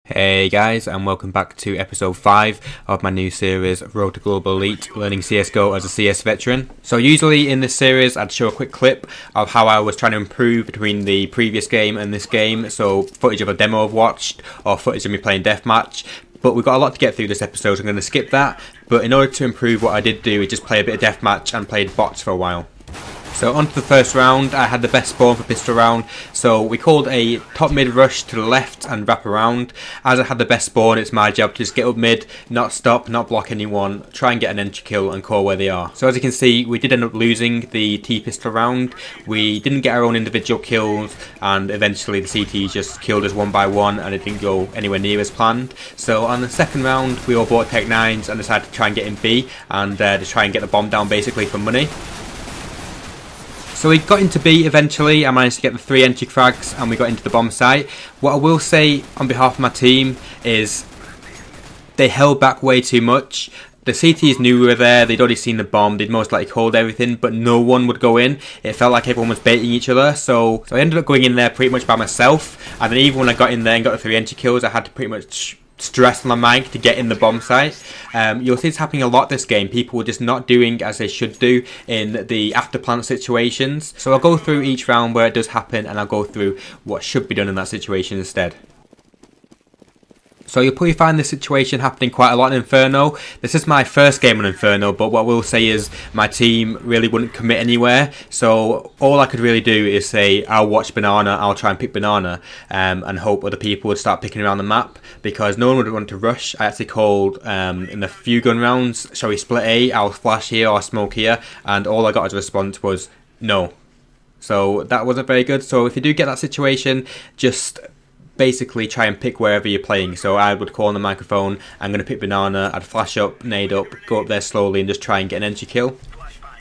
Hey guys, and welcome back to episode 5 of my new series, Road to Global Elite, learning CSGO as a CS veteran. So usually in this series I'd show a quick clip of how I was trying to improve between the previous game and this game, so footage of a demo I've watched, or footage of me playing deathmatch. But we've got a lot to get through this episode, so I'm going to skip that. But in order to improve, what I did do is just play a bit of deathmatch and played bots for a while. So on to the first round. I had the best spawn for pistol round, so we called a top mid rush to the left and wrap around. As I had the best spawn, it's my job to just get up mid, not stop, not block anyone, try and get an entry kill and call where they are. So as you can see, we did end up losing the T pistol round. We didn't get our own individual kills, and eventually the CTs just killed us one by one, and it didn't go anywhere near as planned. So on the second round, we all bought Tech 9s and decided to try and get in B and to try and get the bomb down basically for money. So we got into B eventually. I managed to get the 3 entry frags and we got into the bomb site. What I will say on behalf of my team is they held back way too much. The CTs knew we were there, they'd already seen the bomb, they'd most likely called everything, but no one would go in. It felt like everyone was baiting each other, so I ended up going in there pretty much by myself. And then even when I got in there and got the 3 entry kills, I had to pretty much stress on my mic to get in the bomb site. You'll see it's happening a lot this game. People are just not doing as they should do in the after plant situations. So I'll go through each round where it does happen, and I'll go through what should be done in that situation instead. So you'll probably find this situation happening quite a lot in Inferno. This is my first game on Inferno, but what I will say is my team really wouldn't commit anywhere. So all I could really do is say, I'll watch Banana, I'll try and pick Banana, and hope other people would start picking around the map, because no one would want to rush. I actually called in the few gun rounds, shall we split A, I'll flash here or smoke here, and all I got as a response was no. So that wasn't very good. So if you do get that situation, just basically try and pick wherever you're playing. So I would call on the microphone, I'm going to pick Banana, I'd flash up, nade up, go up there slowly and just try and get an entry kill.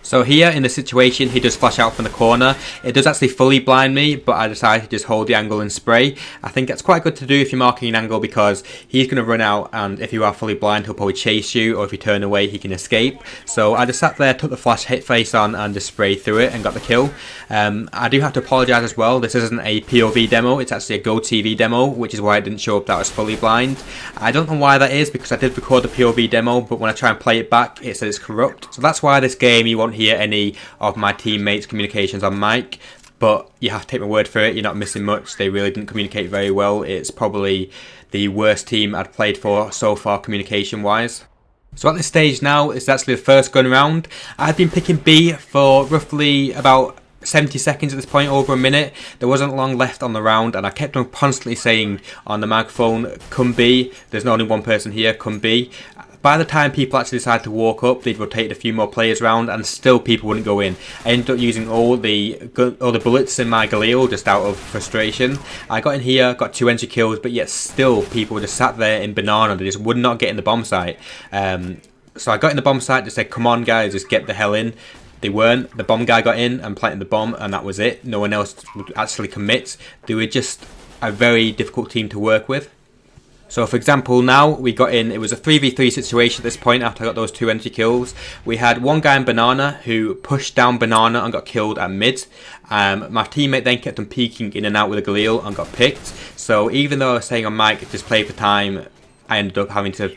So here in the situation, he does flash out from the corner. It does actually fully blind me, but I decided to just hold the angle and spray. I think that's quite good to do if you're marking an angle, because he's going to run out, and if you are fully blind, he'll probably chase you, or if you turn away, he can escape. So I just sat there, took the flash hit face on, and just sprayed through it and got the kill. I do have to apologise as well. This isn't a POV demo, it's actually a GoTV demo, which is why it didn't show up that I was fully blind. I don't know why that is, because I did record the POV demo, but when I try and play it back, it says it's corrupt. So that's why this game you won't hear any of my teammates' communications on mic, but you have to take my word for it, you're not missing much. They really didn't communicate very well. It's probably the worst team I've played for so far communication wise. So at this stage now, it's actually the first gun round. I've been picking B for roughly about 70 seconds at this point, over a minute. There wasn't long left on the round, and I kept on constantly saying on the microphone, come B, there's not only one person here, come B. By the time people actually decided to walk up, they'd rotate a few more players around, and still people wouldn't go in. I ended up using all the bullets in my Galil just out of frustration. I got in here, got 2 entry kills, but yet still people just sat there in Banana. They just would not get in the bomb site. So I got in the bomb site, just said, come on guys, just get the hell in. They weren't. The bomb guy got in and planted the bomb, and that was it. No one else would actually commit. They were just a very difficult team to work with. So for example, now we got in, it was a 3v3 situation at this point after I got those 2 entry kills. We had one guy in Banana who pushed down Banana and got killed at mid. My teammate then kept on peeking in and out with a Galil and got picked. So even though I was saying on mic, just play for time, I ended up having to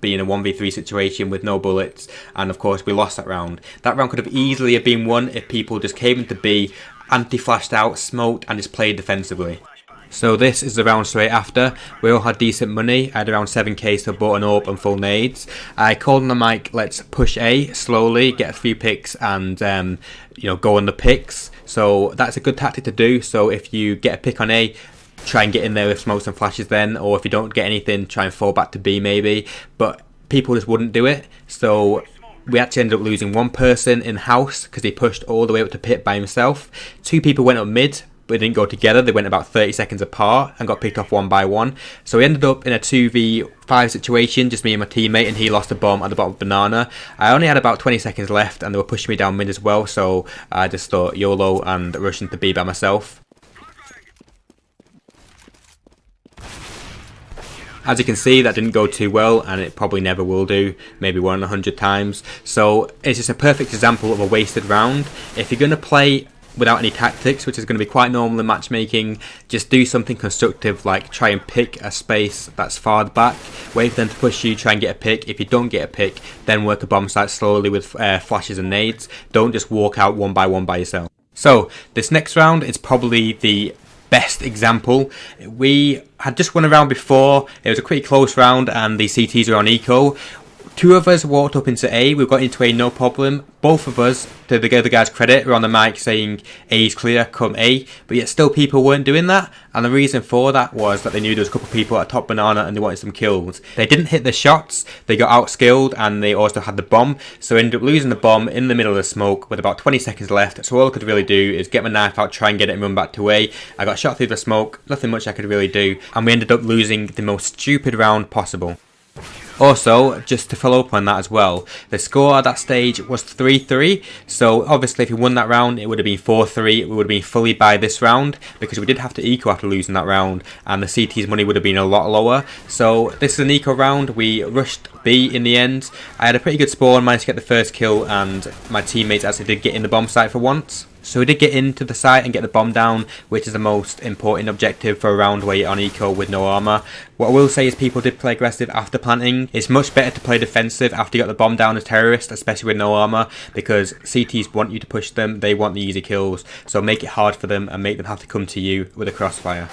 be in a 1v3 situation with no bullets, and of course we lost that round. That round could have easily have been won if people just came into B, anti-flashed out, smoked and just played defensively. So this is the round straight after. We all had decent money. I had around 7k, so bought an AWP and full nades. I called on the mic, let's push A slowly, get a few picks, and go on the picks. So that's a good tactic to do. So if you get a pick on A, try and get in there with smokes and flashes then, or if you don't get anything, try and fall back to B maybe. But people just wouldn't do it. So we actually ended up losing one person in house because he pushed all the way up to pit by himself. 2 people went up mid, but they didn't go together. They went about 30 seconds apart and got picked off one by one. So we ended up in a 2v5 situation, just me and my teammate, and he lost a bomb at the bottom of Banana. I only had about 20 seconds left, and they were pushing me down mid as well, so I just thought YOLO and rushed into B by myself. As you can see, that didn't go too well, and it probably never will do, maybe 1 in 100 times. So it's just a perfect example of a wasted round. If you're going to play without any tactics, which is going to be quite normal in matchmaking. Just do something constructive, like try and pick a space that's far back, wait for them to push you, try and get a pick. If you don't get a pick, then work a bomb site slowly with flashes and nades. Don't just walk out one by yourself. So this next round is probably the best example. We had just won a round before. It was a pretty close round and the CTs were on eco. Two of us walked up into A. We got into A no problem. Both of us, to the other guy's credit, were on the mic saying A is clear, come A. But yet still people weren't doing that. And the reason for that was that they knew there was a couple of people at top banana and they wanted some kills. They didn't hit the shots. They got outskilled and they also had the bomb. So ended up losing the bomb in the middle of the smoke with about 20 seconds left. So all I could really do is get my knife out, try and get it and run back to A. I got shot through the smoke. Nothing much I could really do. And we ended up losing the most stupid round possible. Also, just to follow up on that as well, the score at that stage was 3-3, so obviously if we won that round it would have been 4-3, we would have been fully by this round, because we did have to eco after losing that round, and the CT's money would have been a lot lower. So this is an eco round, we rushed B in the end. I had a pretty good spawn, managed to get the first kill, and my teammates actually did get in the bomb site for once. So we did get into the site and get the bomb down, which is the most important objective for a round where you're on eco with no armour. What I will say is people did play aggressive after planting. It's much better to play defensive after you got the bomb down as terrorist, especially with no armour, because CTs want you to push them, they want the easy kills, so make it hard for them and make them have to come to you with a crossfire.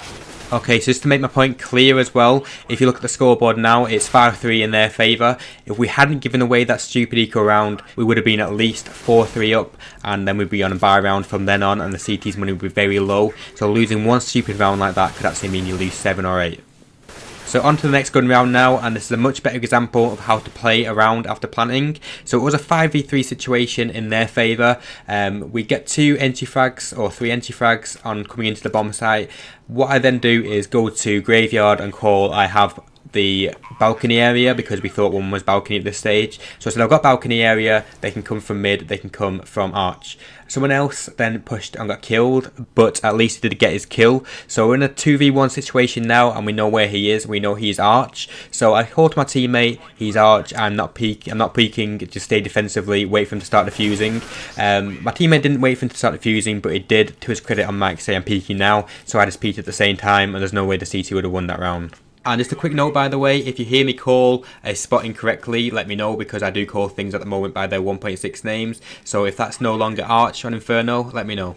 Okay, so just to make my point clear as well, if you look at the scoreboard now, it's 5-3 in their favour. If we hadn't given away that stupid eco round, we would have been at least 4-3 up, and then we'd be on a buy round from then on, and the CT's money would be very low. So losing one stupid round like that could actually mean you lose 7 or 8. So on to the next gun round now, and this is a much better example of how to play a round after planting. So it was a 5v3 situation in their favour. We get 2 entry frags or 3 entry frags on coming into the bomb site. What I then do is go to graveyard and call I have the balcony area, because we thought one was balcony at this stage. So I said I've got balcony area, they can come from mid, they can come from arch. Someone else then pushed and got killed, but at least he did get his kill. So we're in a 2v1 situation now, and we know where he is. We know he's arch. So I called my teammate, he's arch, I'm not peeking, just stay defensively, wait for him to start defusing. My teammate didn't wait for him to start defusing, but he did, to his credit on mic, say I'm peeking now. So I just peeked at the same time, and there's no way the CT would have won that round. And just a quick note, by the way, if you hear me call a spot incorrectly, let me know, because I do call things at the moment by their 1.6 names. So if that's no longer Arch on Inferno, let me know.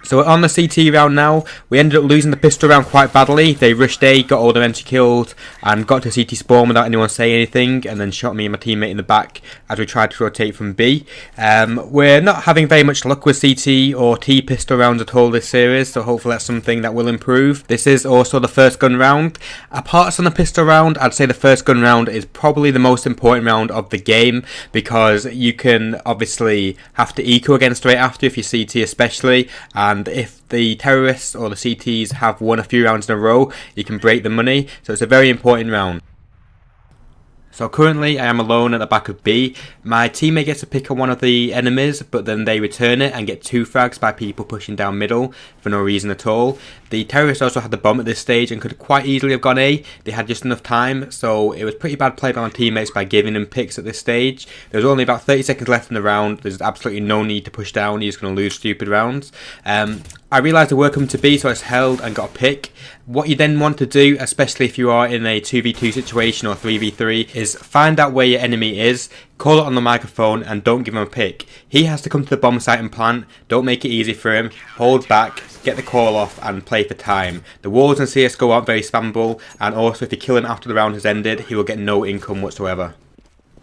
So we're on the CT round now. We ended up losing the pistol round quite badly. They rushed A, got all their entry killed, and got to CT spawn without anyone saying anything, and then shot me and my teammate in the back as we tried to rotate from B. We're not having very much luck with CT or T pistol rounds at all this series, so hopefully that's something that will improve. This is also the first gun round. Apart from the pistol round, I'd say the first gun round is probably the most important round of the game, because you can obviously have to eco again straight after if you're CT especially, and if the terrorists or the CTs have won a few rounds in a row, you can break the money, so it's a very important round. So currently I am alone at the back of B. My teammate gets a pick on one of the enemies, but then they return it and get 2 frags by people pushing down middle for no reason at all. The terrorists also had the bomb at this stage and could quite easily have gone A. They had just enough time, so it was pretty bad play by my teammates by giving them picks at this stage. There was only about 30 seconds left in the round. There's absolutely no need to push down. You're just going to lose stupid rounds. I realised they were coming to B, so I just held and got a pick. What you then want to do, especially if you are in a 2v2 situation or 3v3, is find out where your enemy is, call it on the microphone, and don't give him a pick. He has to come to the bomb site and plant. Don't make it easy for him. Hold back, get the call off, and play for time. The walls in CSGO aren't very spammable, and also if you kill him after the round has ended, he will get no income whatsoever.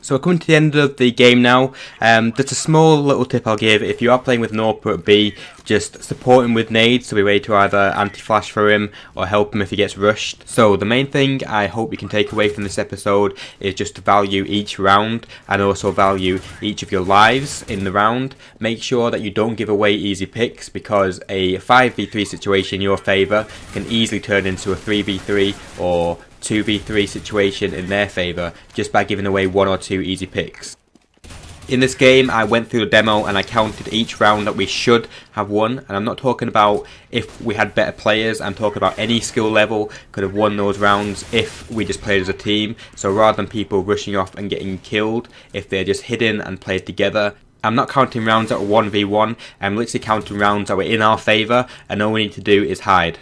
So we're coming to the end of the game now. Just a small little tip I'll give: if you are playing with Norpo at B, just support him with nades, so be ready to either anti-flash for him or help him if he gets rushed. So the main thing I hope you can take away from this episode is just to value each round and also value each of your lives in the round. Make sure that you don't give away easy picks, because a 5v3 situation in your favour can easily turn into a 3v3 or 2v3 situation in their favour just by giving away 1 or 2 easy picks. In this game I went through the demo and I counted each round that we should have won, and I'm not talking about if we had better players, I'm talking about any skill level could have won those rounds if we just played as a team. So rather than people rushing off and getting killed, if they're just hidden and played together, I'm not counting rounds that were 1v1, I'm literally counting rounds that were in our favour, and all we need to do is hide.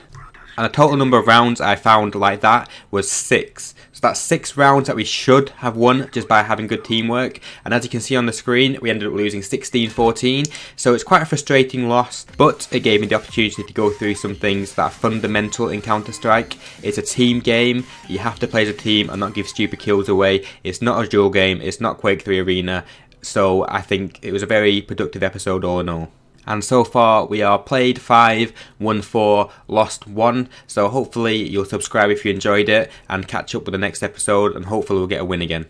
And the total number of rounds I found like that was 6. So that's 6 rounds that we should have won just by having good teamwork. And as you can see on the screen, we ended up losing 16-14. So it's quite a frustrating loss, but it gave me the opportunity to go through some things that are fundamental in Counter-Strike. It's a team game. You have to play as a team and not give stupid kills away. It's not a duel game. It's not Quake 3 Arena. So I think it was a very productive episode all in all. And so far we are played 5, won 4, lost 1. So hopefully you'll subscribe if you enjoyed it and catch up with the next episode, and hopefully we'll get a win again.